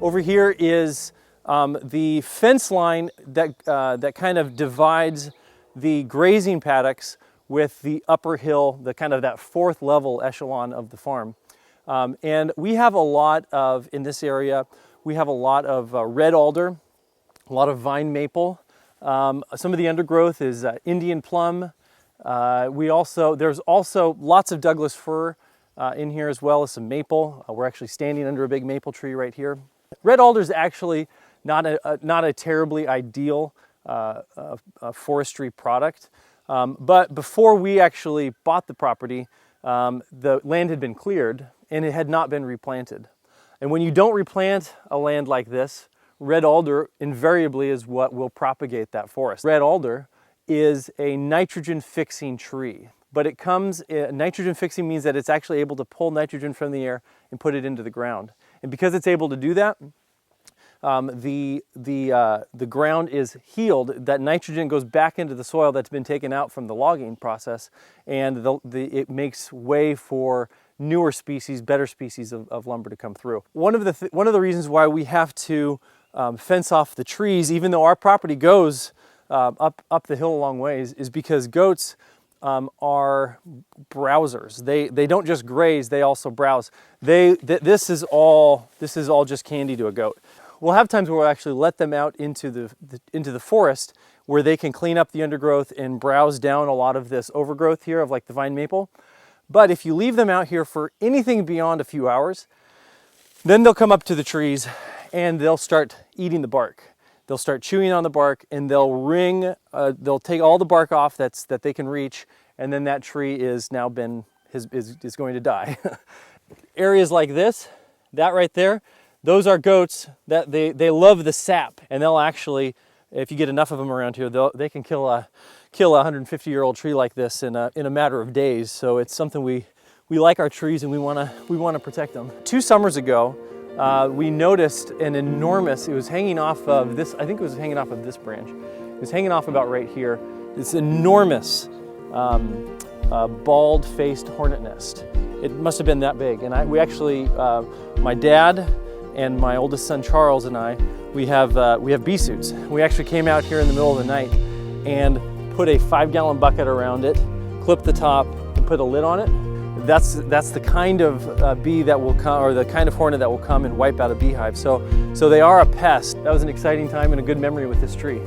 Over here is the fence line that kind of divides the grazing paddocks with the upper hill, the kind of that fourth level echelon of the farm. And we have a lot of, in this area, we have a lot of red alder, a lot of vine maple. Some of the undergrowth is Indian plum. There's also lots of Douglas fir in here, as well as some maple. We're actually standing under a big maple tree right here. Red alder is actually not a terribly ideal forestry product. But before we actually bought the property, the land had been cleared and it had not been replanted. And when you don't replant a land like this, red alder invariably is what will propagate that forest. Red alder is a nitrogen fixing tree, but nitrogen fixing means that it's actually able to pull nitrogen from the air and put it into the ground. And because it's able to do that, the ground is healed. That nitrogen goes back into the soil that's been taken out from the logging process, and it makes way for newer species, better species of lumber to come through. One of the reasons why we have to fence off the trees, even though our property goes up the hill a long ways, is because goats are browsers. They don't just graze; they also browse. This is all just candy to a goat. We'll have times where we'll actually let them out into the forest, where they can clean up the undergrowth and browse down a lot of this overgrowth here of like the vine maple. But if you leave them out here for anything beyond a few hours, then they'll come up to the trees and they'll start eating the bark. They'll start chewing on the bark, and they'll take all the bark off that they can reach, and then that tree is going to die. Areas like this, that right there, those are goats that they love the sap, and they'll actually, if you get enough of them around here, they can kill a 150-year-old tree like this in a matter of days. So it's something we like our trees, and we want to protect them. 2 summers ago, we noticed an enormous, it was hanging off of this, I think it was hanging off of this branch. It was hanging off about right here. This enormous bald-faced hornet nest. It must have been that big. And we actually, my dad and my oldest son Charles and I, we have bee suits. We actually came out here in the middle of the night and put a 5-gallon bucket around it, clipped the top, and put a lid on it. That's the kind of bee that will come, or the kind of hornet that will come and wipe out a beehive. So they are a pest. That was an exciting time and a good memory with this tree.